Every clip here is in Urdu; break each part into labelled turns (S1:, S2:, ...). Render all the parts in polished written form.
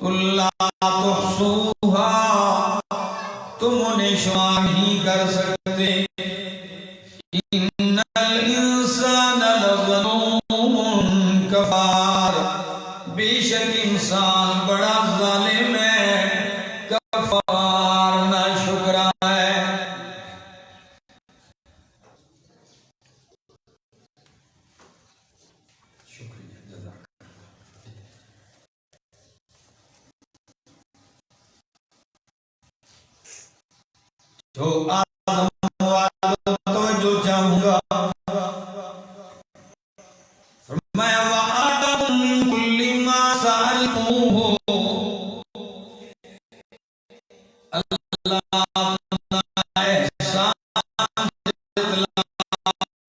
S1: لا تحصوها، تم انہیں شمار نہیں کر سکتے. ان الانسان لظلوم کفار، بے شک انسان بڑا ظالم ہے، کفار ناشکرا ہے. شکریہ، جزاک. تو توجہ چاہوں گا. فرمایا وَآتَاكُم مِّن كُلِّ مَا سَأَلْتُمُوهُ، اللہ اپنا احسان جتلا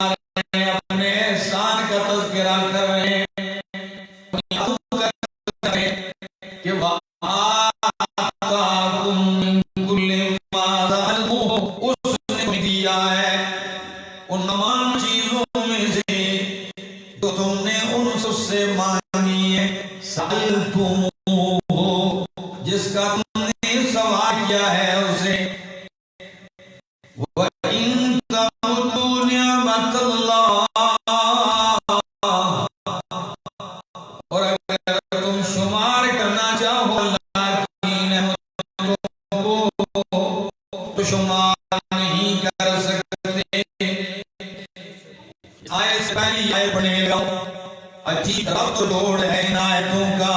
S1: رہے ہیں، اپنے احسان کا تذکرہ کر رہے ہیں کہ وَآتَاكُم مِّن كُلِّ مَا سَأَلْتُمُوهُ، اس نے دیا ہے ان تمام چیزوں میں سے جو تم نے ان سے مانگی ہے. سَأَلْتُمُوهُ، جس کا تم نے سوال کیا ہے اسے. وَإِن تَعُدُّوا نِعْمَتَ اللَّهِ، اور اگر تم شمار کرنا چاہو اللہ کی نعمتوں کو تو شمار نہیں کر سکتے. آیت سے پہلی آیت پڑھنے لگا، عجیب ربط و جوڑ ہے ان آیتوں کا.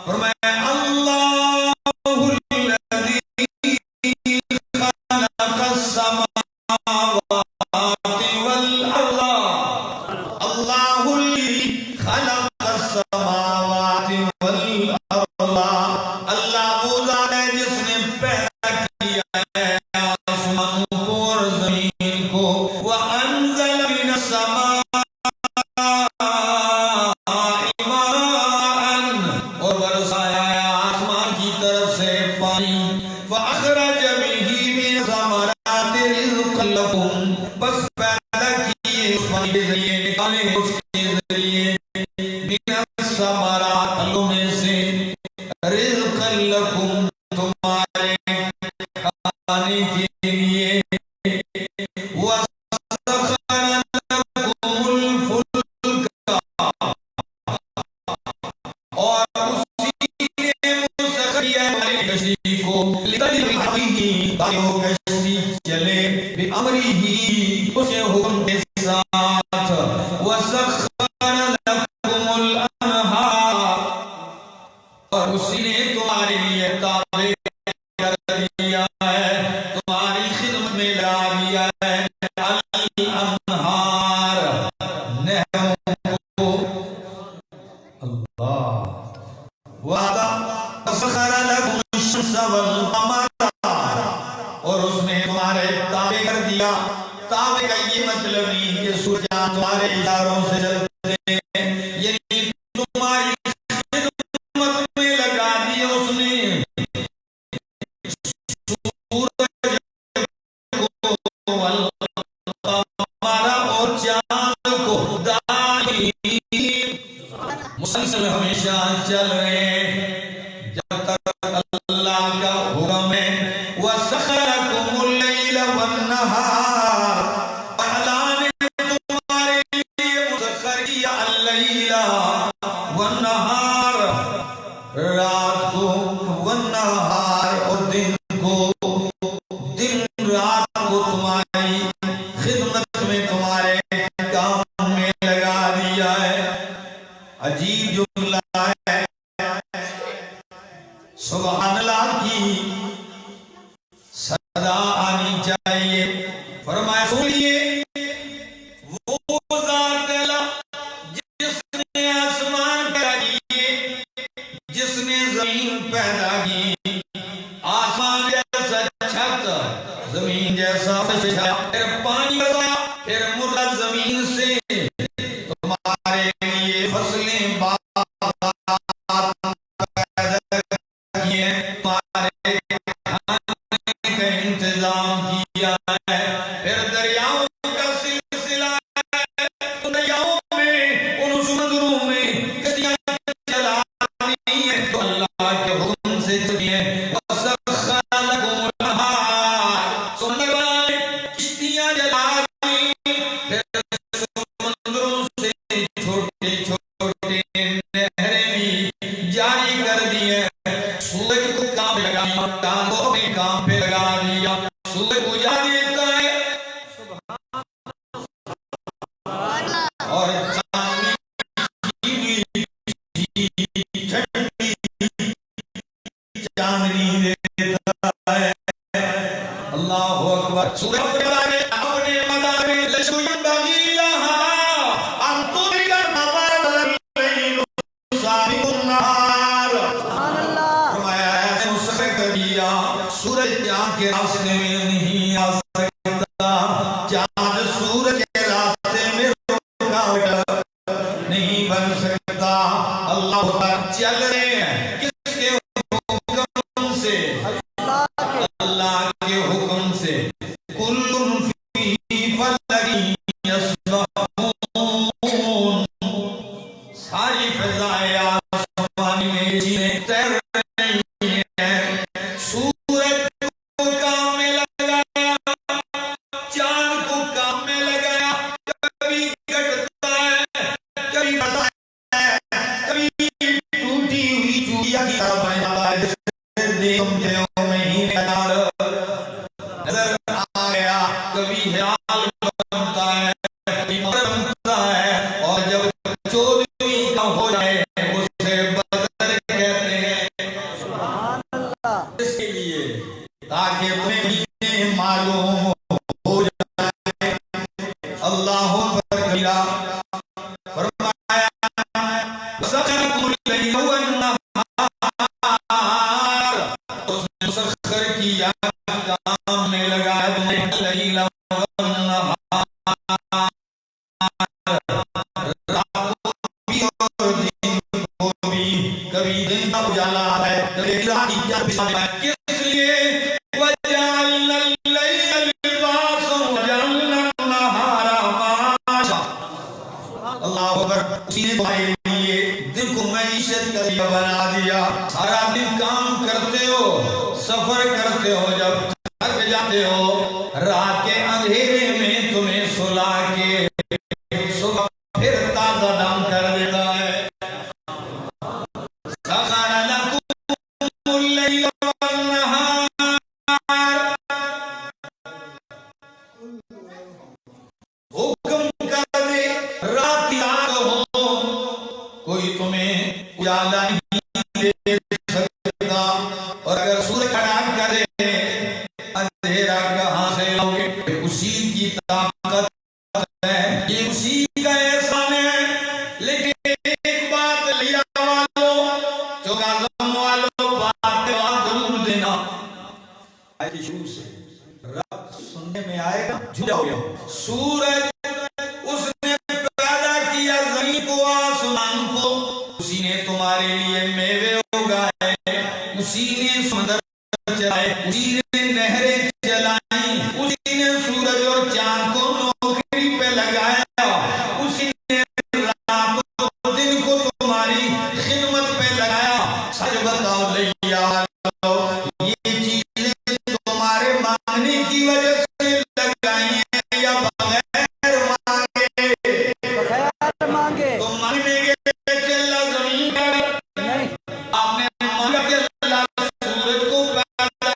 S1: فرمایا اللہ الذی خلق السماوات والارض، اللہ الذی خلق السماوات والارض، اللہ وہ ذات ہے جس نے پیدا کیا ہے آسمانوں کو اور زمین کو. وانزل من السماء اور برسایا ہے آسمان کی طرف سے پانی. فَأَخْرَجَ بِهِ مِنَ ثَمَرَاتِ رِزْقًا لَكُمْ، بس پیدا کیے اس پانی کے ذریعے، نکالے اس کے ذریعے مِنَ الثَّمَرَاتِ پھلوں میں سے، رِزْقًا لَكُمْ تمہارے کھانے کے لیے. وَسَخَّرَ لَكُمُ الْفُلْكَ، اور اسی نے مسخر کیا ہماری کشتی کو، لِتَجْرِيَ تاکہ کشتی چلے بِأَمْرِهِ، اس کے حکم کے ساتھ. وَسَخَّرَ لَكُمُ الْأَنْهَارَ، اور اسی نے تمہارے لیے تابع کر دیا ہے، تمہاری خدمت میں لا دیا ہے الانہار، نہروں کو. اللہ. وَسَخَّرَ لَكُمُ الشَّمْسَ وَالْقَمَرَ، اور اس نے تمہارے تابع کر دیا. تابع کا یہ مطلب نہیں کہ سورج تمہارے اشاروں سے چلتے ہیں، یعنی تمہاری خدمت میں لگا دیا اس نے. سورج کو والقمر اور چاند کو دائم مسلسل ہمیشہ چل رہے ہیں جب تک اللہ کا حکم ہے. وَسَخَّرَكُمُ اللَّيْلَ وَالنَّهَارَ، اور اللہ نے تمہارے لیے مسخر کیا اللَّيْلَ وَالنَّهَارَ، رات کو، وَالنَّهَارَ اور دن کو، دن رات کو تمہاری خدمت میں، تمہارے کام میں لگا دیا ہے. عجیب جملہ ہے، سبحان اللہ کی صدا آنی چاہیے. فرمایا سنیے وہ ذات اللہ جس نے آسمان پیدا کیے، جس نے زمین پیدا کی، آسمان جیسا چھت، زمین جیسا بچھا، پھر پانی برسایا، پھر مردہ زمین سے تمہارے لیے فصلیں باغات پیدا کیے، تمہارے کھانے کا انتظام کیا ہے. پھر دریاؤں کا سلسلہ ہے، دریاؤں میں ان سمندروں میں کشتیاں چلانی ہیں تو اللہ جاری کر دی ہے، سورج کو کام پہ لگا دیا، چاند کو اپنے کام پہ لگا دیا، سورج بجھا دیتا ہے اور چاندنی دیتا ہے۔ اللہ اکبر۔ سورج اپنے مدار میں لشو ینبغی لہا ان تدرک النہار واللیل سابق النہار۔ فرمایا ایسے مسخر کر دیا، سورج چاند کے راستے میں نہیں آ سکتا، چاند سورج کے راستے میں رکاوٹ نہیں بن سکتا۔ اللہ اکبر۔ چل رہے ہیں کس کے حکم سے؟ اللہ کے حکم سے۔ کل فی فلک یسبحون، ساری فضائیں آسمانی میں چیزیں تیر رہی ہیں، سورج کو کام میں لگایا، چاند کو کام میں لگایا، کبھی گھٹتا ہے کبھی بڑھتا ہے، کبھی ٹوٹی ہوئی چوڑیا کی طرح بن جاتا ہے، جیسے دیکھتے ہو مہینے نظر آ گیا، کبھی ہلال بنتا ہے کبھی مطر بنتا ہے، اور جب 14ویں کا ہو جائے اسے بدر کہتے ہیں۔ اس کے لیے تاکہ تمہیں مہینے معلوم ہو جائے۔ اللہ اکبر کبیرہ۔ فرمایا وَسَخَّرَ اللَّيْلَ وَالنَّهَارَ، اس نے مسخر کیا، کام میں لگایا تمہیں، اللیل والنہار، رات کو بھی اور دن کو بھی، کبھی دن کا اجالا ہے کبھی رات کی چمک ہے، کس لیے؟ وَجَعَلْنَا اللَّيْلَ لِبَاسًا وَجَعَلْنَا النَّهَارَ مَعَاشًا۔ اللہ اکبر۔ اسی نے تمہارے لیے دن کو معیشت کا ذریعہ بنا دیا، سارا دن کام کرتے ہو، سفر کرتے ہو، جب تھک جاتے ہو رات کے اندھیرے میں تمہیں سلا کے صبح پھر تازہ دم کر دیتا ہے۔ سخر لکم اللیل والنہار، حکم کر دے رات کی رات ہو، کوئی تمہیں اجالا نہیں دے سکتا، اور اگر سورج کھڑا کرے اندھیرا کہاں سے لاؤ گے؟ اسی کی طاقت ہے، یہ اسی کا احسان ہے۔ لیکن ایک بات لیا والو، چوکازم والو، بات ضرور دینا، آیت شروع سے رب سننے میں آئے گا جھوٹا ہو گیا۔ سورج اس نے پیدا کیا، زمین کو آسمان کو، اسی نے تمہارے لیے میوے اگائے، اسی نے سمندر چلائے، اسی نے نہریں چلائیں، اسی نے سورج اور چاند کو نوکری پہ لگایا، اسی نے رات و دن کو تمہاری خدمت پہ لگایا۔ سچ بتاؤ لیا والو، یہ چیزیں تمہارے مانگنے کی وجہ سے لگائی ہیں یا بغیر مانگے؟ بغیر مانگے۔ تم مانگنے کے چلا زمین پر، آپ نے مانگا کہ اللہ سورج کو پیدا،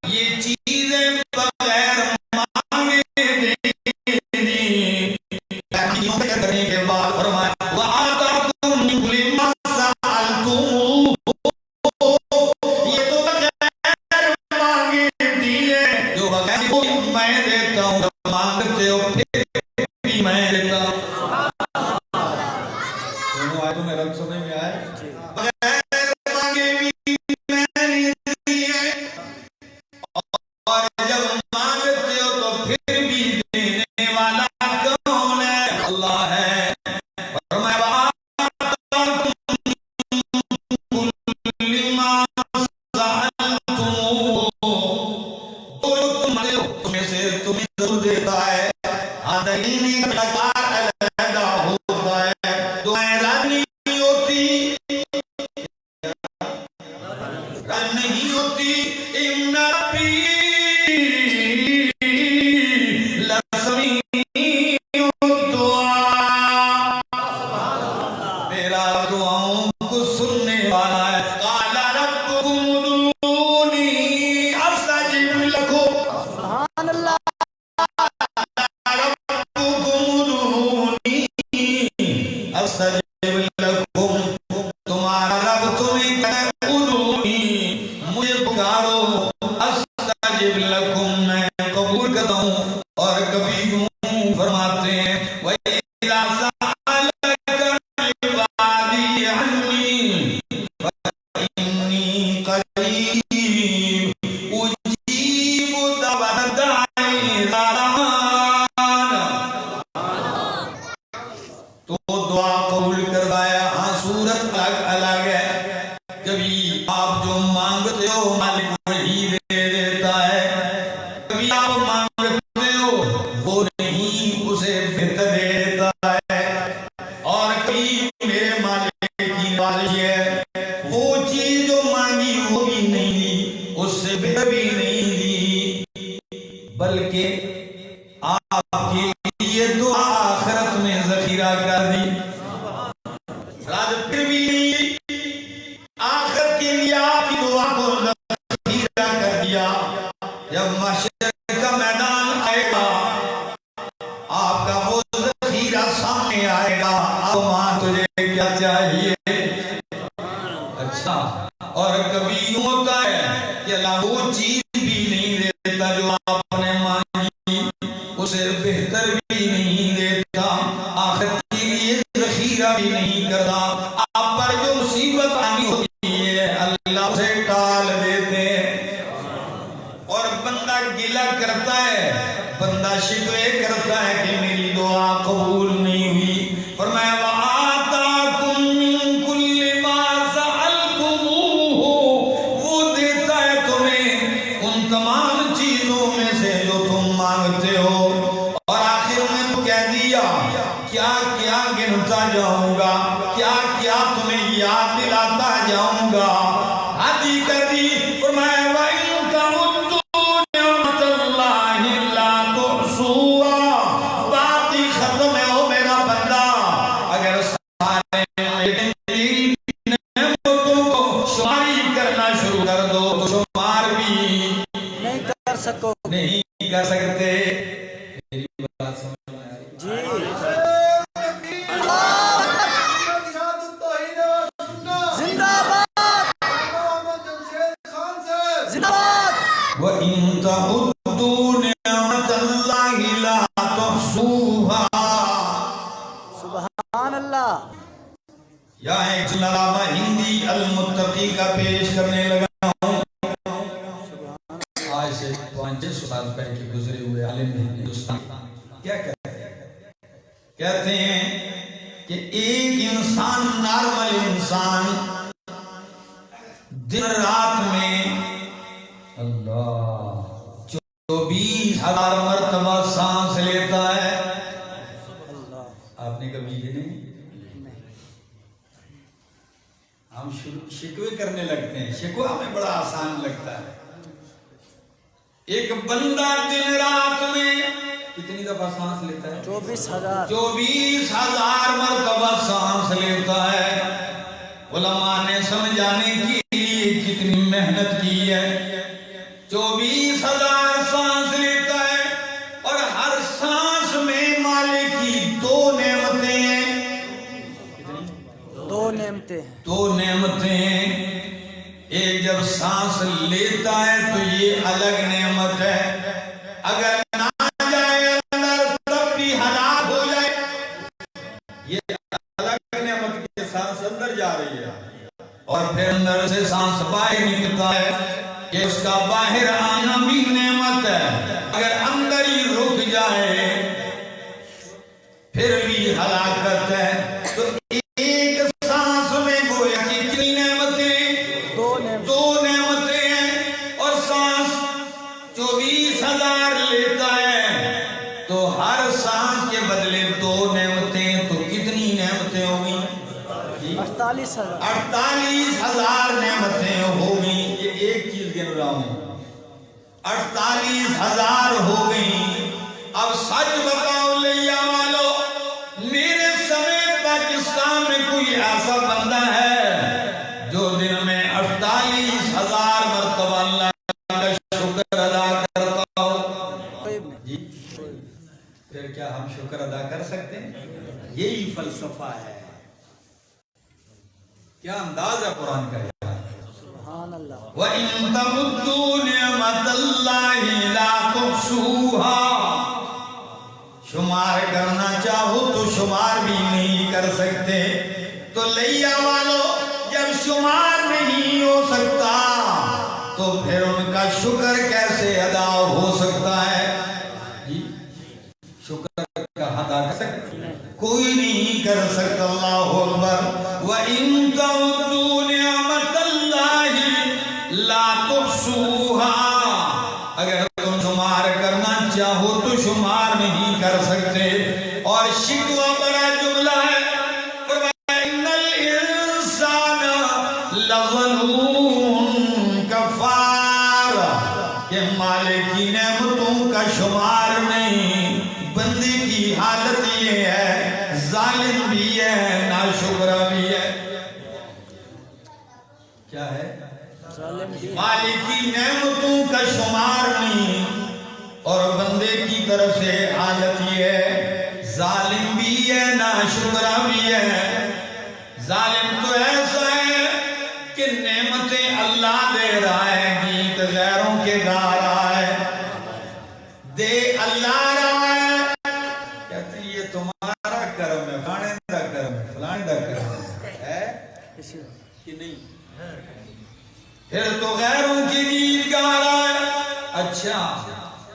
S1: یہ چیزیں بغیر مانگے دے دی۔ کرنے کے بعد فرمایا وَآتَاكُم مِّن كُلِّ مَا سَأَلْتُمُوهُ، یہ تو بغیر مانگے دیے، جو بغیر میں دیتا ہوں، جب مانگتے ہو پھر بھی میں دیتا ہوں۔ دونوں آیتوں میں رب سمجھ میں آئے، بغیر مانگے بھی میں نہیں دیے، اور جب مانگتے ہو تو پھر بھی دینے والا کون ہے؟ اللہ ہے۔ فرمایا وَآتَاكُم مِّن كُلِّ مَا سَأَلْتُمُوهُ، جو تم مانگتے ہو اس میں سے تمہیں ضرور دیتا ہے۔ آدمی کا کار علیحدہ ہوتا ہے، دعائیں رد نہیں ہوتی، دعاؤں کو سننے والا ہے. قال ربكم ادعوني استجب لكم.
S2: سبحان اللہ.
S1: استجب لکم. تمہارا رب تمہیں کہے ادعونی مجھے پکارو استجب لکم میں قبول کرتا ہوں. اور کبھی یوں فرماتے ہیں وَإِذَا سَأَلَكَ عِبَادِي عَنِّي فَإِنِّي قَرِيبٌ أُجِيبُ دَعْوَةَ الدَّاعِ إِذَا دَعَانِ. تو دعا قبول کرتا ہے. ہاں صورت الگ ہے. کبھی آپ جو مانگتے ہو مالک وہی دے دیتا ہے. کبھی آپ مانگتے ہو وہ نہیں اسے بہتر دے دیتا ہے. اور کبھی میرے مالک کی نوازش ہے وہ چیز جو مانگی وہ بھی نہیں دی اس سے بہتر بھی نہیں دی بلکہ آپ کے لیے دعا آخرت میں ذخیرہ کر دی. راج پھر بھی آخرت کے لیے آپ کی دعا کو ذخیرہ کر دیا. جب محشر کا میدان آئے گا آپ کا وہ ذخیرہ سامنے آئے گا. اب ماں تجھے کیا چاہیے؟ اچھا. اور کبھی یوں ہوتا ہے کہ اللہ وہ چیز بھی نہیں دیتا جو آپ نے مانگی اسے بہتر بھی نہیں دیتا. آخرت کے لیے ذخیرہ بھی نہیں کرتا. آپ پر جو مصیبت آنی ہوتی ہے اللہ اسے ٹال دیتے ہیں. اور بندہ گلہ کرتا ہے بندہ شکوے کرتا ہے کہ میری دعا قبول نہیں ہوئی. فرمایا وَآتَاكُم مِّن كُلِّ مَا سَأَلْتُمُوهُ. وہ دیتا ہے تمہیں ان تمام چیزوں میں سے جو تم مانگتے ہو. اور آخر میں تو کہہ دیا کیا کیا گنتا جاؤں گا, کیا کیا تمہیں یاد دلاتا جاؤں گا. حدی کر دی. فرمایا وَإِن تَعُدُّوا نِعْمَتَ اللَّهِ لَا تُحْصُوهَا. بات ہی ختم ہے او میرا بندہ. اگر سارے تیری نعمتوں کو شماری کرنا شروع کر دو تو شمار بھی
S2: نہیں کر سکو.
S1: نہیں کر سکتے. میری بات سمجھ میں آ رہی؟
S2: جی. زندہ باد. زندہ باد.
S1: وَإِن تَعُدُّوا نِعْمَتَ اللَّهِ لَا تُحْصُوهَا.
S2: سبحان اللہ.
S1: یہاں ایک علامہ ہندی المتقی کا پیش کرنے لگا ہوں. آج سے 500 سال پہلے کے گزرے ہوئے عالم ہندوستان کیا کہتے ہیں؟ کہتے ہیں کہ ایک انسان نارمل انسان دن رات میں اللہ 24,000 مرتبہ سانس لیتا ہے. آپ نے کبھی یہ نہیں؟ ہم شکوے کرنے لگتے ہیں. شکوہ ہمیں بڑا آسان لگتا ہے. ایک بندہ دن رات میں کتنی دفعہ سانس لیتا ہے؟ 24,000 مرتبہ سانس لیتا ہے. علماء نے سمجھانے کے لیے کتنی محنت کی ہے. 24,000 سانس لیتا ہے اور ہر سانس میں مالک کی دو نعمتیں ہیں.
S2: دو نعمتیں ہیں.
S1: دو نعمتیں ہیں. ایک جب سانس لیتا ہے تو یہ الگ نعمت ہے. اگر نہ جائے اندر تب بھی ہلاک ہو جائے. یہ الگ نعمت کے سانس اندر جا رہی ہے اور پھر اندر سے سانس باہر نکلتا ہے. یہ اس کا باہر آنا بھی نعمت ہے. اگر اندر ہی رک جائے پھر بھی ہلاکت ہے. تو ایک سانس میں گویا کہ کتنی نعمتیں؟ دو نعمتیں ہیں. اور سانس 24,000 لیتا ہے تو ہر سانس کے بدلے دو نعمتیں. تو کتنی نعمتیں ہو گئی؟ 48,000 نعمتیں ہو گئی. یہ ایک چیز گن رہا ہوں. 48,000 ہو گئی. اب سچ بتاؤ لیا والو میرے سمیت پاکستان میں کوئی ایسا بندہ یہی فلسفہ ہے. کیا انداز ہے قرآن کا یار.
S2: سبحان اللہ.
S1: وَإِن تَعُدُّوا نِعْمَتَ اللَّهِ لَا تُحْصُوهَا. شمار کرنا چاہو تو شمار بھی نہیں کر سکتے. تو لیا والو جب شمار نہیں ہو سکتا تو پھر ان کا شکر کیسے ادا ہو سکتا ہے؟ جی شکر کا ادا کر سکتے کوئی نہیں کر سکتا. اللہ اکبر. وَإِن تَعُدُّوا نِعْمَتَ اللَّهِ لَا تُحْصُوهَا. اگر تم شمار کرنا چاہو تو شمار نہیں کر سکتے. اور شکوہ بڑا جملہ ہے. فرمایا اِنَّ الْإِنسَانَ لَظَلُومٌ کَفَّارٌ کہ مالک کی نعمتوں کا شمار نہیں. بندے کی حالت یہ ہے ظالم بھی ہے ناشکرہ بھی ہے. کیا ہے؟ مالک کی نعمتوں کا شمار نہیں اور بندے کی طرف سے حالت یہ ہے ظالم بھی ہے ناشکرہ بھی ہے. ظالم تو ایسا ہے کہ نعمتیں اللہ دے رہا ہے گیت غیروں کے گا رہا ہے. دے اللہ رہا ہے کہتے ہیں یہ تمہارا کرم ہے فلانے دا کرم ہے فلانے دا کرم ہے کہ نہیں. پھر تو غیروں کی گیت گا رہا ہے. اچھا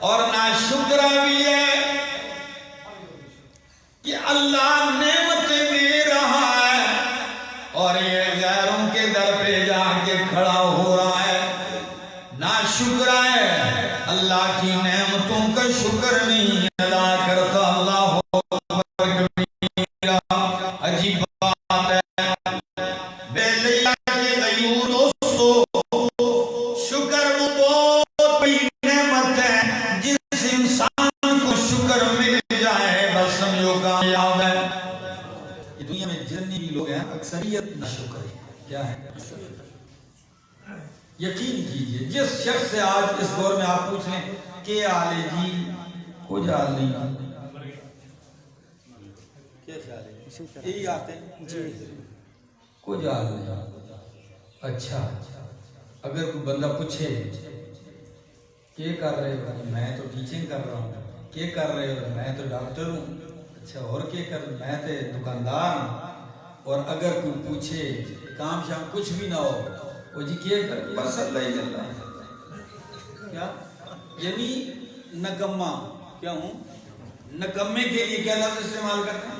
S1: اور ناشکرہ بھی ہے کہ اللہ نعمتیں دے رہا ہے اور یہ غیروں کے در پہ جا کے کھڑا ہو رہا ہے. ناشکرہ ہے اللہ کی نعمتوں کا شکر نہیں ادا کرتا. اللہ اکبر کبیرہ. عجیب بات ہے بے لیا کے غیور دوستو. شکر وہ بہت بڑی نعمت ہے. جس انسان کو شکر مل جائے بس سمجھو کامیاب ہے. یہ دنیا میں جتنے بھی لوگ ہیں اکثریت ناشکر ہے. کیا ہے؟ یقین کیجئے جس شخص سے آج اس دور میں آپ پوچھ لیں کہ آلے جی کچھ حال نہیں کیا خیال ہے یہی آتے ہیں جی کچھ حال نہیں. اچھا اگر کوئی بندہ پوچھے کیا کر رہے ہو میں تو ٹیچنگ کر رہا ہوں. کیا کر رہے ہو میں تو ڈاکٹر ہوں. اچھا اور کیا کر میں تو دکاندار ہوں. اور اگر کوئی پوچھے کام شام کچھ بھی نہ ہو وہ جی کیا کر بس اللہ ہی اللہ ہے. کیا یعنی نکمہ کیا ہوں نکمے کے لیے کیا لفظ استعمال کرتے ہیں.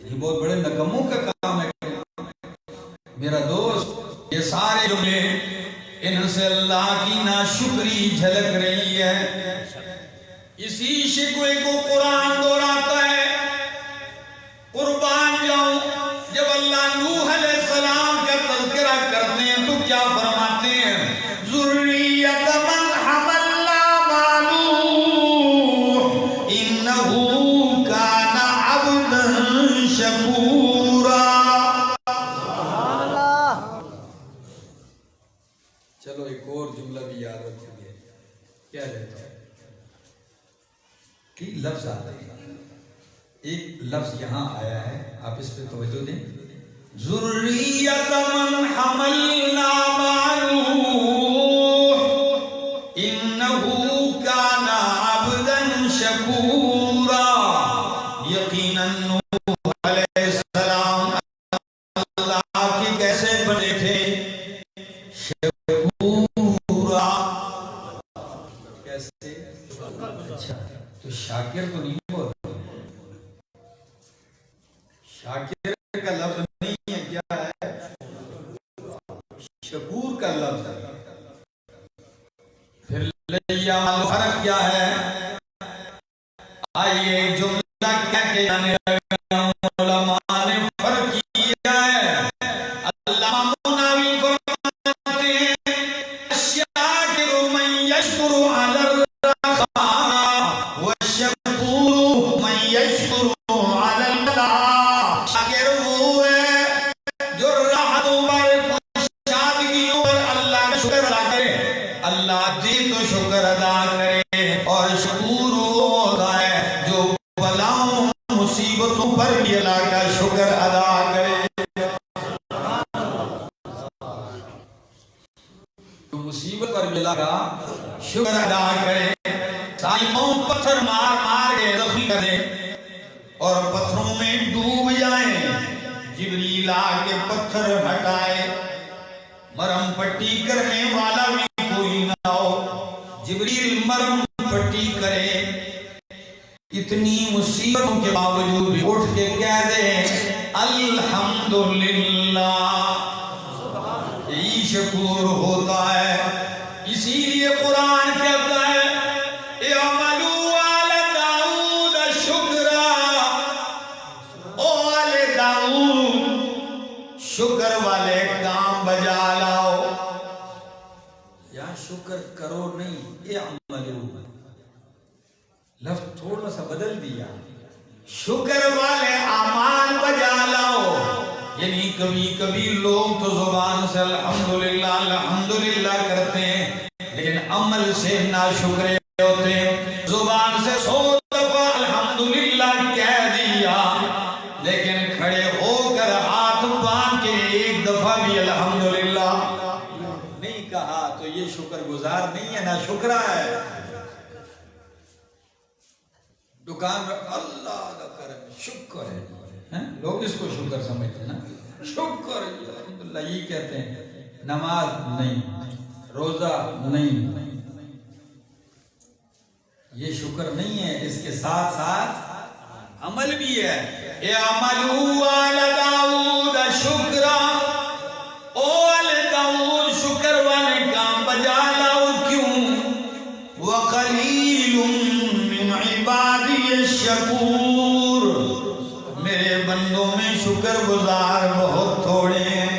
S1: یہ بہت بڑے نکموں کا کام ہے میرا دوست. یہ سارے جملے ان سے اللہ کی ناشکری جھلک رہی ہے. اسی شکوے کو قرآن دہراتا ہے. قربان جاؤں جب اللہ نوح علیہ السلام کا تذکرہ کرتے ہیں تو کیا فرماتے ہیں ذریۃ من حملنا مع نوح انہ کان عبدا شکورا. چلو ایک اور جملہ بھی یاد رکھیے. کیا لیتا ہے کہ لفظ آتا ہے ایک لفظ یہاں آیا ہے آپ اس پہ توجہ دیں. ذریۃ من حملنا مع نوح انہ کان عبدا شکورا. یقیناً نوح علیہ السلام اللہ کے کیسے بنے تھے شکورا. کیسے؟ اچھا تو شاکر تو نہیں بول شاکر کا لفظ نہیں ہے. کیا ہے؟ شکور کا لفظ ہے. پھر لیا فرق کیا ہے؟ آئیے جملہ کہہ کے جانے لگا. علماء نے فرق کیا ہے. اللہ مناوی فرماتے ہیں الشاکر من یشکر علی الرخاء والشکور من یشکر علی البلاء. شاکر وہ ہے جو راحتوں پر شادگیوں پر اللہ کا شکر ادا کرے. اللہ دے تو شکر ادا کرے. اور شکور وہ ہوتا ہے جو بلاؤں مصیبتوں مصیبت پر بھی لگا شکر ادا کرے، سائموں پتھر مار مار کے زخمی کرے اور پتھروں میں ڈوب جائیں، جبریل آ کے پتھر ہٹائے، مرم پٹی کرنے والا بھی کوئی نہ ہو، جبریل مرم پٹی کرے، اتنی مصیبتوں کے باوجود بھی اٹھ کے کہہ دے الحمدللہ، یہی شکر ہوتا ہے۔ اسی لیے قرآن کہتا ہے اعملوا آل داؤد شکرا، او آل داؤد شکر والے کام بجا لاؤ، یا شکر کرو نہیں، اعملوا لفظ تھوڑا سا بدل دیا، شکر والے اعمال بجا لاؤ، یعنی کبھی کبھی لوگ تو زبان سے الحمدللہ الحمدللہ کرتے ہیں لیکن عمل سے ناشکرے ہوتے ہیں، زبان سے 100 دفعہ الحمدللہ کہہ دیا لیکن کھڑے ہو کر ہاتھ باندھ کے ایک دفعہ بھی الحمدللہ نہیں کہا تو یہ شکر گزار نہیں ہے، ناشکرا ہے۔ دکان پر اللہ کا کرم شکر ہے، لوگ اس کو شکر سمجھتے ہیں نا، شکر الحمدللہ یہ کہتے ہیں، نماز نہیں، روزہ نہیں، یہ شکر نہیں ہے، اس کے ساتھ ساتھ عمل بھی ہے۔ اعملوا آل داؤد شکرا، او آل داؤد شکر والے کام بجا لاؤ، کیوں؟ وَقَلِيلٌ مِّنْ عِبَادِيَ الشَّكُورُ، میرے بندوں میں شکر گزار بہت تھوڑے ہیں۔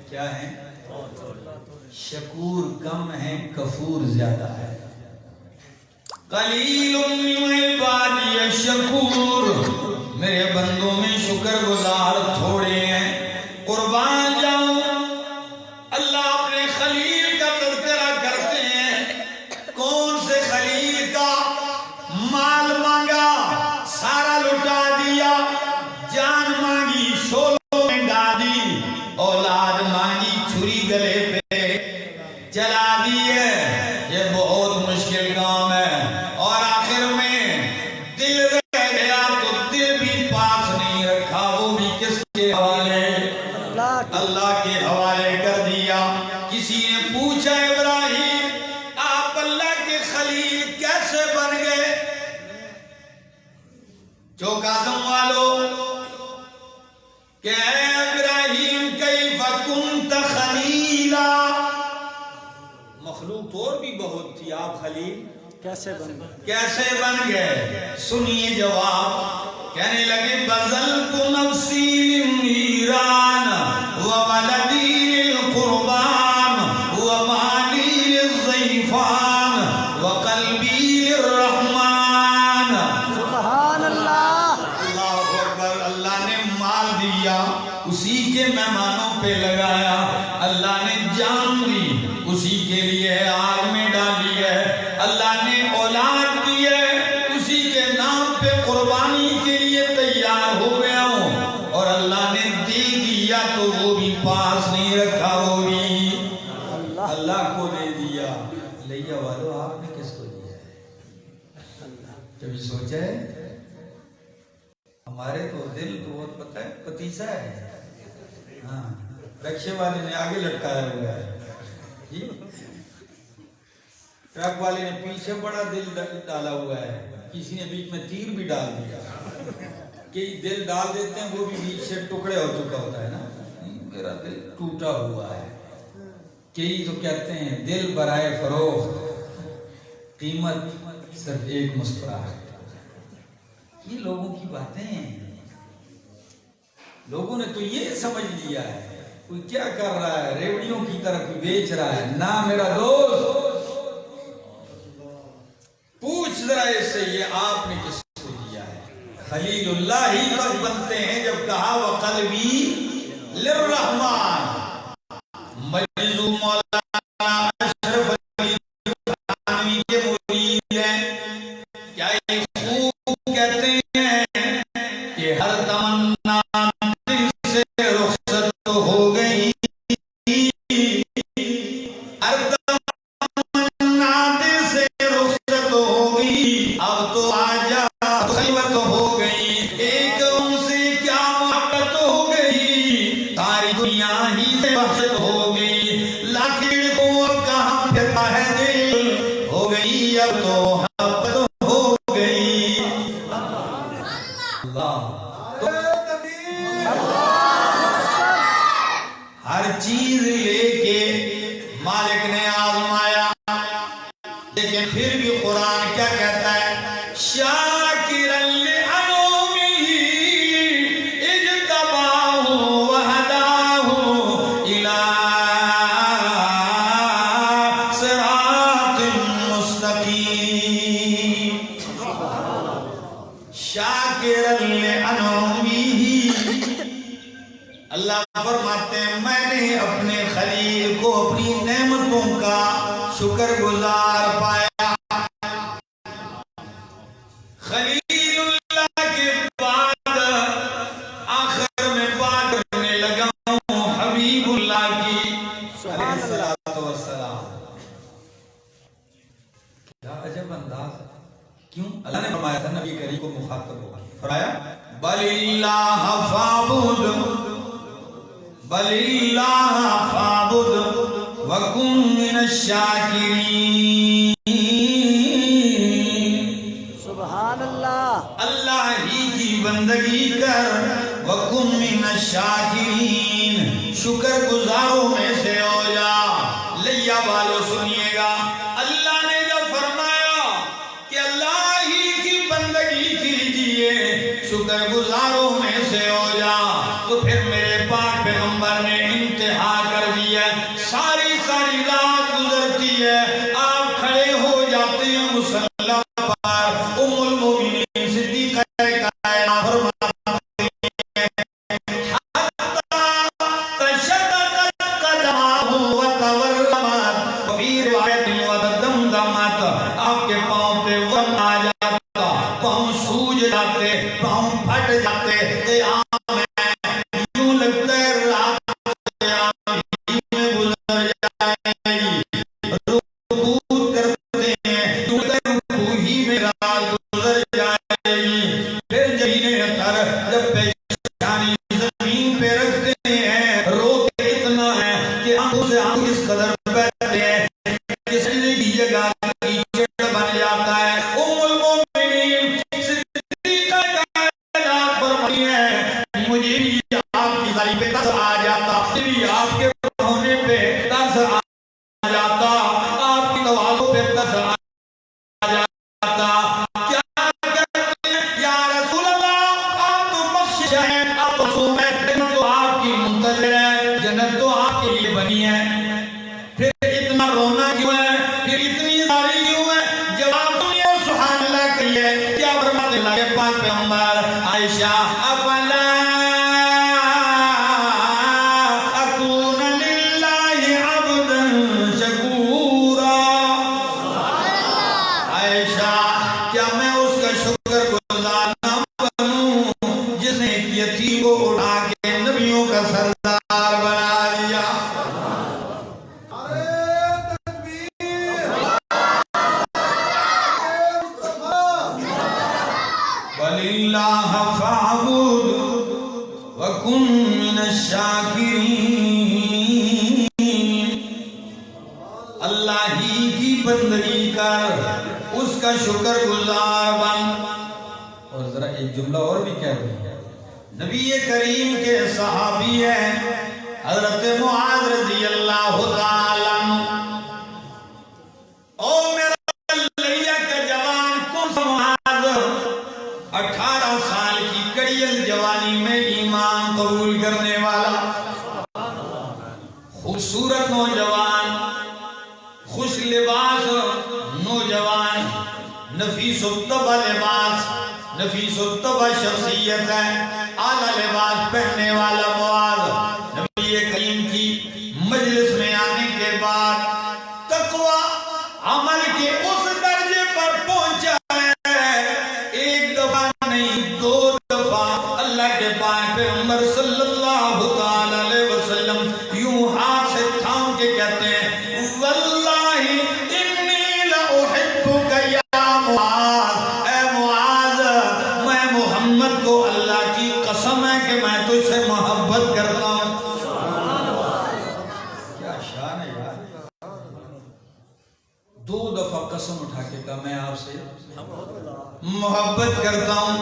S1: کیا ہیں؟ شکور کم ہیں، کفور زیادہ ہے۔ قلیل من عبادی الشکور، میرے بندوں میں شکر گزار تھوڑے ہیں۔ قربان جاؤں، اللہ اپنے خلیل کا تذکرہ کرتے ہیں، کون سے خلیل کا؟ مال مانگا سارا لٹا دیا، جان مانگی شولوں میں ڈالی، اولاد مانگی چھری گلے پہ چلا دیے، یہ بہت مشکل کام ہے، اور آخر میں دل رہ گیا تو دل بھی پاس نہیں رکھا، وہ بھی کس کے حوالے؟ اللہ کے حوالے کر دیا۔ کسی نے پوچھا ابراہیم آپ اللہ کے خلیل کیسے بن گئے؟ چوک اعظم والو کہ اے ابراہیم کیف کنت خلیلا، مخلوق اور بھی بہت تھی، آپ خلیل
S2: کیسے بن گئے؟
S1: کیسے بن گئے؟ سنیے جواب، کہنے لگے بذلت نفسی للنیران وولدی للقربان ومالی للضیفان وقلبی للرحمن۔
S2: سبحان اللہ،
S1: اللہ اکبر، اللہ نے مال دیا اسی کے مہمانوں پہ لگایا، اللہ نے جان دی اسی کے لیے آگ میں ڈالی ہے، اللہ نے اولاد دی ہے اسی کے نام پہ قربانی کے لیے تیار ہو گیا ہوں، اور اللہ نے دل دیا تو وہ بھی پاس نہیں رکھا، وہ بھی اللہ کو دے دیا۔ لیا والو آپ نے کس کو دیا ہے؟ کبھی سوچا ہے؟ ہمارے تو دل تو بہت پتہ ہے پتیسا ہے، ہاں رکشے والے نے آگے لٹکایا ہوا ہے جی، ٹرک والے نے پیچھے بڑا دل ڈالا ہوا ہے، کسی نے بیچ میں تیر بھی ڈال دیا، کئی دل ڈال دیتے ہیں وہ بھی بیچ سے ٹکڑے ہو چکا ہوتا ہے نا، میرا دل ٹوٹا ہوا ہے۔ کئی تو کہتے ہیں دل برائے فروخت، قیمت صرف ایک مسکراہٹ۔ یہ لوگوں کی باتیں ہیں، لوگوں نے تو یہ سمجھ لیا ہے کوئی کیا کر رہا ہے، ریوڑیوں کی طرح کوئی بیچ رہا ہے، نہ میرا دوست، پوچھ ذرا اس سے یہ آپ نے کس کو دیا ہے؟ خلیل اللہ ہی کب بنتے ہیں جب کہا وقلبی للرحمن۔ مجزو مولانا اشرف علی تھانوی کے مرید ہیں، کیا یہ خوب کہتے ہیں کہ ہر تمنا دل سے رخصت ہو گئی، ہر تمنا ہی سے وحشت ہو گئی، لاکھڑ کو اب کہاں پھرتا ہے دل، ہو گئی اب تو محبت ہو گئی۔ اللہ ہر چیز لے کے مالک نے آزمایا، لیکن پھر بھی قرآن کیا کہتا ہے؟ شاکرا لانعمه اجتباه وهداه الى صراط مستقیم۔ شاکرا لانعمه، اللہ فرماتے ہیں میں نے اپنے خلیل کو اپنی نعمتوں کا شکر گزار پایا۔ خلیل اللہ کے بعد آخر میں بات کرنے لگا ہوں حبیب اللہ کی علیہ السلام۔ کیا عجب انداز، کیوں؟ اللہ نے فرمایا تھا نبی کریم کو مخاطب ہوگا، فرمایا بل اللہ فاعبد، بل اللہ فاعبد وکن من الشاکرین۔
S2: سبحان اللہ،
S1: اللہ ہی کی بندگی کر، وکن من الشاکرین، شکر گزاروں میں سے ہو جا۔ لیا والو سنیے گا، اللہ نے جب فرمایا کہ اللہ ہی کی بندگی کیجئے، شکر گزاروں میں سے ہو جا، تو پھر میرے پاک پیغمبر نے انتہا کر دیا۔ ساری رات گزرتی ہے، آپ کھڑے ہو جاتے ہیں مصلی پر، ام المومنین صدیقہ کائنات فرماتی ہیں حتی تشددت قدمہ وتورمت، وفی روایت وتدمدمت، آپ کے پاؤں پہ ورم آ جاتا، پاؤں سوج جاتے، پاؤں پھٹ جاتے، قیام میں یوں لگتا ہے رات قیام ہی میں گزر جائے گی، رکوع کرتے ہیں یوں لگتا ہے رکوع ہی میں رات گزر جائے گی، پھر جبینے اتر جب پیشانی زمین پہ رکھتے ہیں، روتے اتنا ہے کہ آنکھوں سے آنکھ اس قدر بہتے ہیں کہ سجدے کی جگہ کیچڑ بن جاتا ہے۔ ام المومنین صدیقہ کائنات فرماتی ہیں مجھے بھی آپ کی ذالی پہ ترس آ جاتا، مجھے بھی آپ کے ہونے پہ ترس آ جاتا، آپ کی توازوں پہ ترس آ جاتا۔ کیا کرتے ہیں یا رسول اللہ، آپ تو بخشش ہیں، آپ تو معصوم ہیں، جنت تو آپ کی منتظر ہے، جنت تو آپ کے لیے بنی ہے، پھر اتنا رونا کیوں ہے، پھر اتنی زاری کیوں ہے؟ جواب سنیے، سبحان اللہ کہیے، کیا فرماتے اللہ کے پاک پیغمبر؟ عائشہ افلا اکون للہ عبدا شکورا، عائشہ کیا میں اس کا شکر گزار نہ بنوں جس نے ایک یتیم کو اٹھا کے نبیوں کا سردار بنا دیا؟ بل اللہ فاعبد وکن من الشاکرین، اللہ ہی کی بندگی کر، اس کا شکر گزار بن۔ اور ذرا ایک جملہ اور بھی کہہ دوں، نبی کریم کے صحابی ہیں حضرت معاذ رضی اللہ تعالی عنہ۔ او میرا لڑیا کا جوان کون سا معاذ، 18 سال کی کڑیل جوانی میں ایمان قبول کرنے والا خوبصورت نوجوان، خوش لباس نوجوان، نفیس الطبع لباس، نفیس الطبع شخصیت ہے، اعلیٰ لباس پہننے والا معاذ نبی کریم کی مجلس میں آنے کے بعد تقوی عمل کے اس درجے پر پہنچا ہے، ایک دفعہ نہیں 2 دفعہ اللہ کے پاک پیغمبر صلی اللہ تعالی علیہ وسلم یوں ہاتھ سے تھام کے کہتے ہیں واللہ انی لأحبک یا معاذ، اے معاذ میں محمد کو اللہ کی قسم ہے کہ میں تجھ سے محبت قسم اٹھا کے کہا میں آپ سے محبت کرتا ہوں.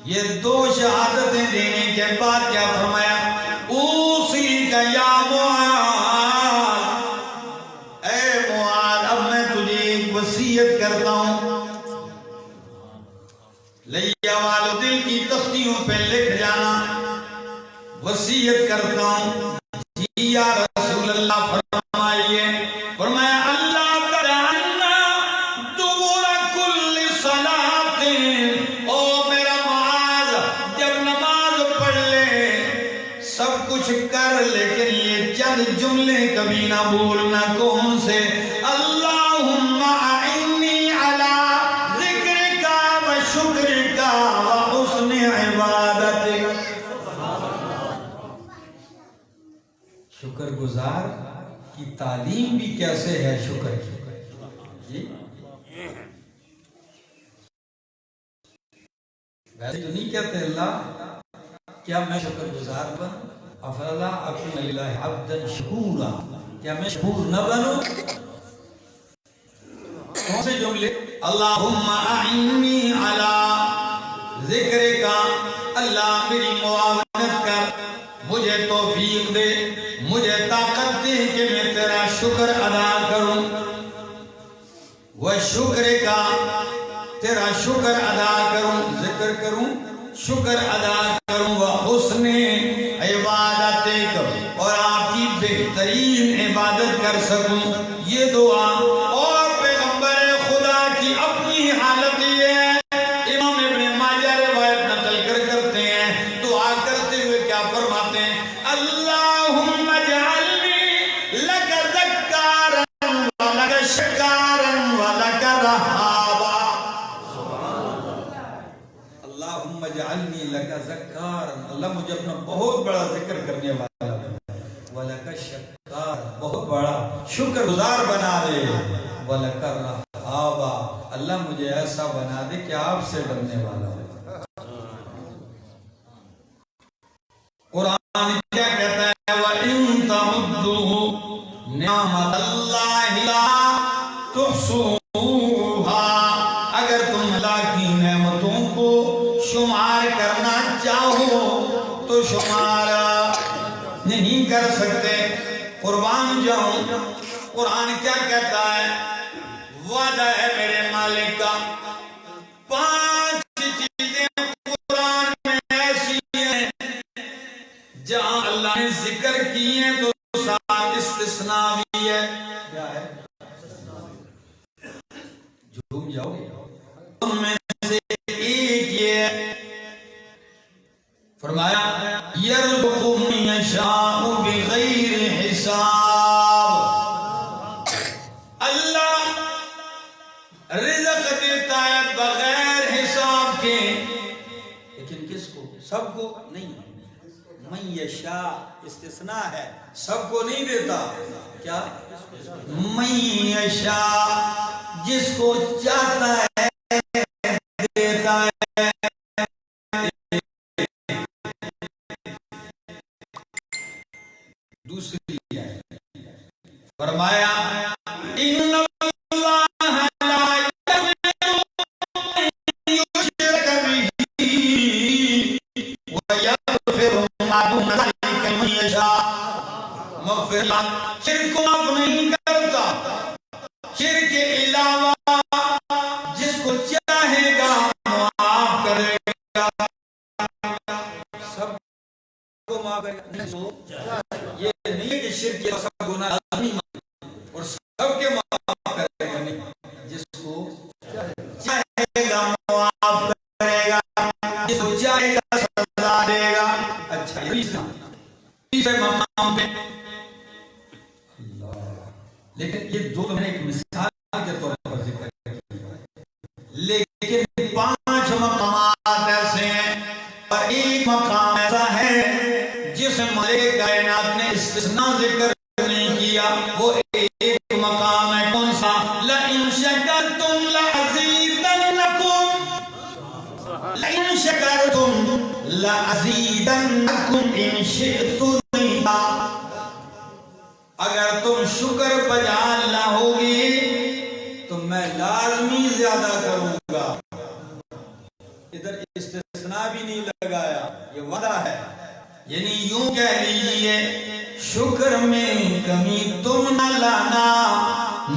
S1: یہ دو شہادتیں دینے کے بعد کیا فرمایا؟ اوصی کا یا معاذ، اے معاذ اب میں تجھے ایک وصیت کرتا ہوں. لیا والو دل کی تختیوں پہ لکھ جانا، وصیت کرتا ہوں. یا رسول اللہ فرمائیے. فرمایا اللہ تجعلنا دبر کل صلاۃ، او میرا معاذ جب نماز پڑھ لے سب کچھ کر، لیکن یہ چند جملے کبھی نہ بولنا. کون سے؟ اللہم اعنی علی ذکرک و شکرک و حسن عبادتک. شکر گزار کی تعلیم بھی کیسے ہے شکر کی؟ جی ویسے تو نہیں کہتے اللہ کیا میں شکر گزار بنوں؟ افلا اکون للہ عبدا شکورا، کیا میں شکور نہ بنوں؟ کون سے جملے؟ اللہم اعنی علی ذکرک، اللہ میری معاونت کر، مجھے توفیق دے، مجھے طاقت دے کہ میں تیرا شکر ادا کروں. وہ شکر کا تیرا شکر ادا کروں، ذکر کروں، شکر ادا کروں. وہ حسن عبادتک، اور آپ کی بہترین عبادت کر سکوں. یہ دعا اور پیغمبر خدا کی اپنی حالت یہ ہے. امام ابن ماجہ روایت نقل کرتے ہیں، دعا کرتے ہوئے کیا فرماتے ہیں؟ اللہم اجعلنی لک ذکارا و لک شکارا و لک رہابا. اللہم اجعلنی لک ذکارا، اللہ مجھے اپنا بہت بڑا ذکر کرنے والا بنا دے، و لک شکار، بہت بڑا شکر گزار بنا دے، و لک رہابا، اللہ مجھے ایسا بنا دے کہ آپ سے ڈرنے والا ہو. قرآن کیا کہتا ہے؟ وَإِن تَعُدُّوا نِعْمَتَ اللَّهِ لَا تُحْصُوهَا، اگر تم اللہ کی نعمتوں کو شمار کرنا چاہو تو شمار نہیں کر سکتے. قربان جاؤں، قرآن کیا کہتا ہے؟ وعدہ ہے میرے مالک کا، 5 چیزیں قرآن میں ایسی ہیں جہاں اللہ نے ذکر کی ہیں تو ساتھ استثناء بھی ہے. کیا ہے؟ جھوم جاؤ گے. ان میں سے ایک یہ فرمایا یرزق من یشاء بغیر حساب، اللہ رزق دیتا ہے بغیر حساب کے. لیکن کس کو؟ سب کو نہیں. من یشاء استثناء ہے، سب کو نہیں دیتا. کیا؟ من یشاء، جس کو چاہتا ہے دیتا ہے. دوسری ہے فرمایا ان اللہ لا یغفر ان یشرک به ویغفر ما دون ذلک لمن یشاء. مغفرت شرک کو معاف نہیں کرتا، شرک کے علاوہ جس کو چاہے گا معاف کرے گا. سب کو معاف کرے گا. یہ نہیں ہے کہ شرک کے سب گناہ لازمی اور سب کے معاف کرے گا، نہیں. جس کو چاہے گا معاف کرے گا، جس کو چاہے گا سزا دے گا. اچھا تیسرے مقام پہ لیکن یہ دو میں نے ایک مثال کے طور پر ذکر کیا، لیکن 5 مقامات ایسے ہیں اور ایک مقام ایسا ہے جس میں مالک کائنات نے استثناء ذکر نہیں کیا. وہ ایک مقام ہے، کون سا؟ لَإِن شَكَرْتُمْ لَأَزِيدَنَّكُمْ، لَإِن شَكَرْتُمْ لَأَزِيدَنَّكُمْ إِن شِئْتُمْ. اگر تم شکر بجا لاؤ گے تو میں میں کمی تم نہ لانا،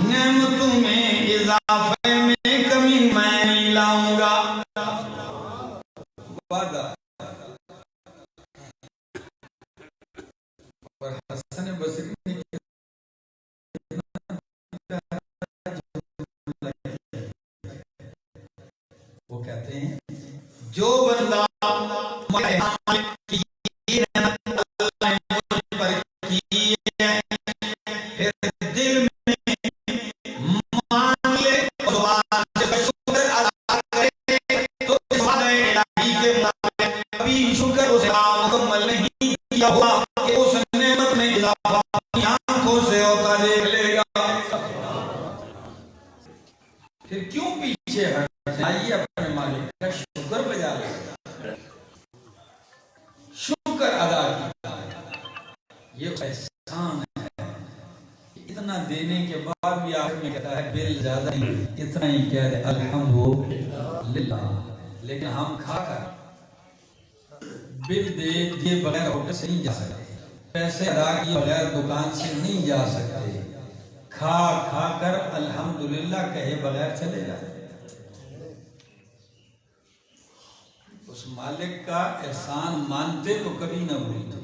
S1: نعمتوں میں اضافے میں کمی میں نہیں لاؤں گا۔ وعدہ۔ اور حسن بصری نے وہ کہتے ہیں جو بندہ یہ نعمت اللہ نے مجھ پر کی ہے پھر دل میں مان لے اور زبان سے شکر ادا کرے تو اس وعدہ الہی کے مطابق کبھی شکر اسے مکمل نہیں کیا ہوا کہ اس نعمت میں اضافہ اپنی آنکھوں سے ہوتا دیکھ لے گا۔ پھر کیوں پیچھے ہٹ آئیے اپنے مالک کا شکر بجا لے، شکر ادا کیا۔ یہ احسان ہے، اتنا دینے کے بعد بھی آخر میں کہتا ہے بل زیادہ نہیں، اتنا ہی کہہ دے الحمدللہ۔ لیکن ہم کھا کر بل دیے بغیر ہوٹل سے نہیں جا سکتے، پیسے ادا کیے بغیر دکان سے نہیں جا سکتے، کھا کھا کر الحمدللہ کہے بغیر چلے جاتے۔ اس مالک کا احسان مانتے تو کبھی نہ بھولتے۔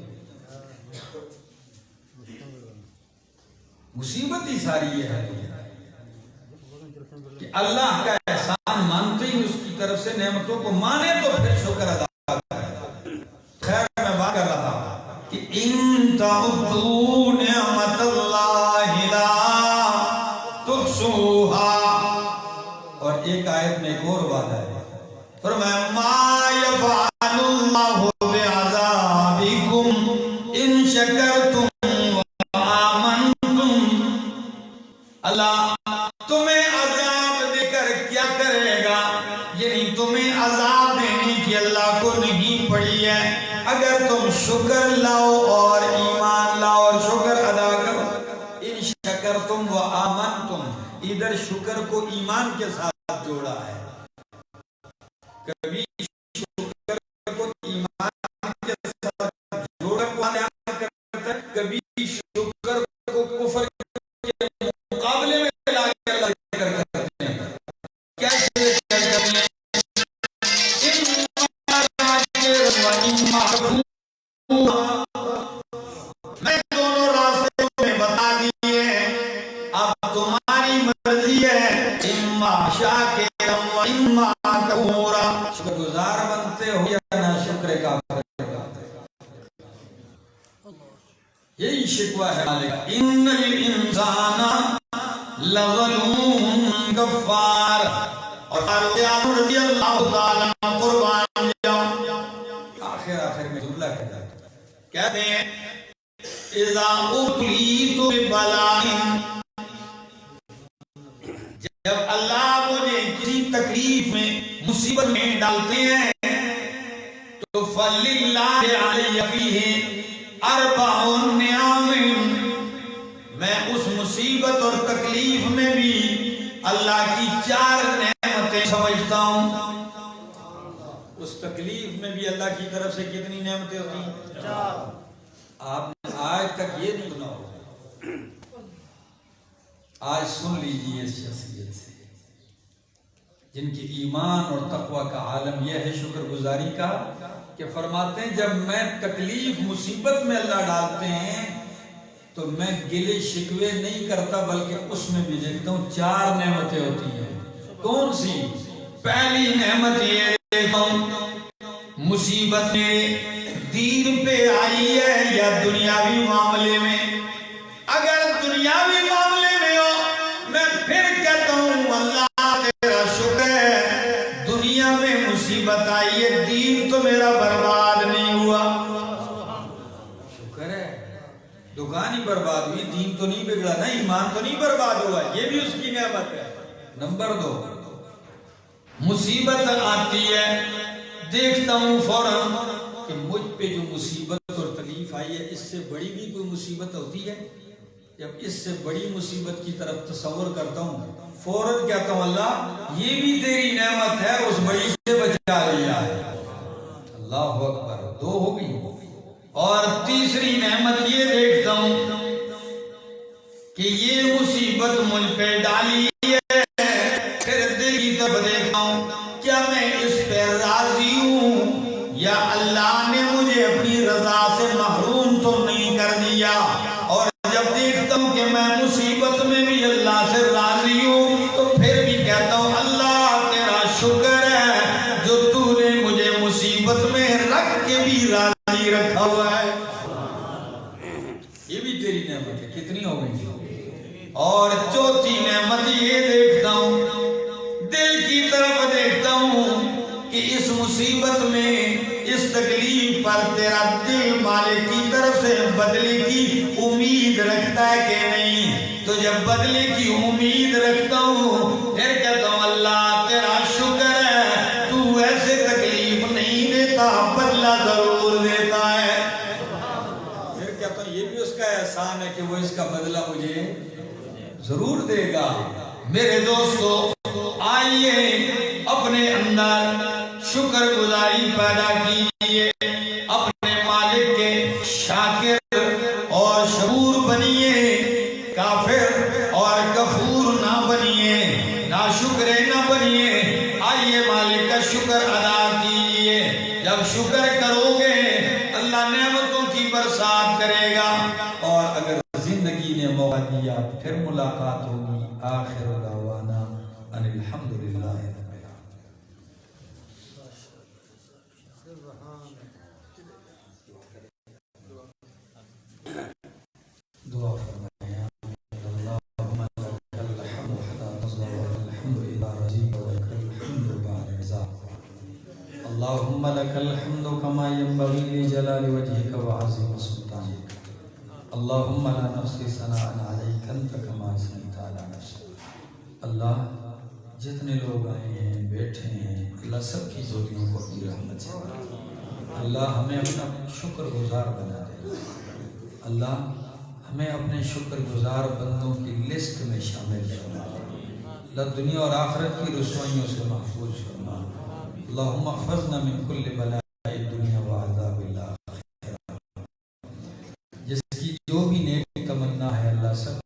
S1: مصیبت ہی ساری یہ ہے کہ اللہ کا احسان مانتے ہی اس کی طرف سے نعمتوں کو مانے تو پھر شکر ادا کرے۔ خیر میں بات کر رہا تھا کہ ان تعدوا نعمت اللہ لا تحصوها، اور ایک آیت میں ایک اور وعدہ ہے، فرمایا ما یفعل اللہ بعذابکم ان شکرتم وآمنتم۔ اللہ تمہیں عذاب دے کر کیا کرے گا، یعنی تمہیں عذاب دینے کی اللہ کو نہیں پڑی ہے اگر تم شکر لاؤ اور ایمان لاؤ اور شکر ادا کرو۔ ان شکرتم وآمنتم، ادھر شکر کو ایمان کے ساتھ جوڑا ہے، کبھی شکر کو ایمان کے ساتھ جوڑا کرتا ہے، کبھی شکر کو کفر کے مقابلے میں لا کے اللہ ذکر کرتے ہیں۔ کیسے ذکر کرتے ہیں؟ میں دونوں راستے میں بتا دیے، اب تمہاری مرضی ہے، اما شاکرا و اما کفورا، شکر گزار بنتے ہو یا نہ شکر کافر بنتے ہو۔ یہی شکوہ ہے مالک کا، ان الانسان لظلوم کفار۔ اور فاروق رضی اللہ تعالیٰ قربان جاؤ، آخر میں جملہ کہتے ہیں اذا ابتلیت ببلاء، جب اللہ مجھے کسی تکلیف میں مصیبت میں ڈالتے ہیں تو فللہ علی فیہ اربع نعم، میں اس مصیبت اور تکلیف میں بھی اللہ کی 4 نعمتیں سمجھتا ہوں۔ اس تکلیف میں بھی اللہ کی طرف سے کتنی نعمتیں ہوتی ہیں؟ 4۔ آپ نے آج تک یہ نہیں سنا ہوگا، آج سن لیجئے اس شخصیت سے جن کی ایمان اور تقوی کا عالم یہ ہے شکر گزاری کا، کہ فرماتے ہیں جب میں تکلیف مصیبت میں اللہ ڈالتے ہیں تو میں گلے شکوے نہیں کرتا بلکہ اس میں بھی دیکھتا ہوں 4 نعمتیں ہوتی ہیں۔ کون سی؟ پہلی نعمت یہ دیکھتا ہوں مصیبت میں دین پہ آئی ہے یا دنیاوی معاملے میں۔ اگر دنیاوی معاملے میں ہو میں پھر کہتا ہوں اللہ تیرا شکر ہے، دنیا میں مصیبت آئی ہے، دین تو میرا برباد نہیں ہوا، شکر ہے۔ دکان ہی برباد ہوئی، دین تو نہیں بگڑا نا، ایمان تو نہیں برباد ہوا، یہ بھی اس کی نعمت ہے۔ نمبر 2، مصیبت آتی ہے دیکھتا ہوں فوراً کہ مجھ پہ جو مصیبت اور تکلیف آئی ہے اس سے بڑی بھی کوئی مصیبت ہوتی ہے۔ جب اس سے بڑی مصیبت کی طرف تصور کرتا ہوں فوراً کہتا ہوں اللہ یہ بھی تیری نعمت ہے، اس بڑی سے بچا لیا ہے۔ اللہ اکبر، 2 ہو گئی۔ اور تیسری نعمت یہ دیکھتا ہوں کہ یہ مصیبت مجھ پہ ڈالی ہے، پھر دل کی طرف دیکھتا ہوں کیا میں اس پہ راضی ہوں یا اللہ نے مجھے اپنی رضا سے محروم تو نہیں کر دیا. اور جب دیکھتا ہوں کہ میں مصیبت میں بھی اللہ سے راضی ہوں تو پھر بھی کہتا ہوں اللہ تیرا شکر ہے جو تو نے مجھے مصیبت میں رکھ کے بھی راضی رکھا ہوا ہے. یہ بھی تیری نعمت ہے. کتنی ہو گئی؟ اور چوتھی نعمت یہ دیکھتا ہوں، دل کی طرف دیکھتا ہوں کہ اس مصیبت میں، اس تکلیف پر تیرا دل مالک کی طرف سے بدلے کی امید رکھتا ہے کہ نہیں. تو جب بدلے کی امید رکھتا ہوں پھر کہتا ہوں اللہ تیرا شکر ہے تو ایسے تکلیف نہیں دیتا، بدلہ ضرور دیتا ہے. پھر کہتا ہوں یہ بھی اس کا احسان ہے کہ وہ اس کا بدلہ مجھے ضرور دے گا. میرے دوستو آئیے اپنے اندر شکر گزاری پیدا کیجیے، اپنے مالک کے شاکر اور شکور بنیے، کافر اور کفور نہ بنیے، ناشکر نہ بنیے. آئیے مالک کا شکر ادا کیجیے. جب شکر کرو گے اللہ نعمتوں کی برسات کرے گا. اور اگر زندگی نے موقع دیا پھر ملاقات ہوگی. آخر دعوانا ان الحمدللہ رب العالمین. دعا فرمائیں. اللہم لک الحمد حتی ترضى ولک الحمد اذا رضیت ولک الحمد بعد رضا. اللہم لک الحمد کما ینبغی لجلال وجہک وعظیم سلطانک. اللہم لا نحصی ثناء علیک انت کما اثنیت علی نفسک. اللہ جتنے لوگ آئے ہیں بیٹھے ہیں اللہ سب کی زوریوں کو اپنی رحمت سے بنا. اللہ ہمیں اپنا شکر گزار بنا دے. اللہ ہمیں اپنے شکر گزار بندوں کی لسٹ میں شامل فرما دے. اللہ دنیا اور آخرت کی رسوائیوں سے محفوظ فرما. اللہم احفظنا من کل بلاء الدنیا وعذاب الآخرہ. جس کی جو بھی نیک تمنا ہے اللہ سب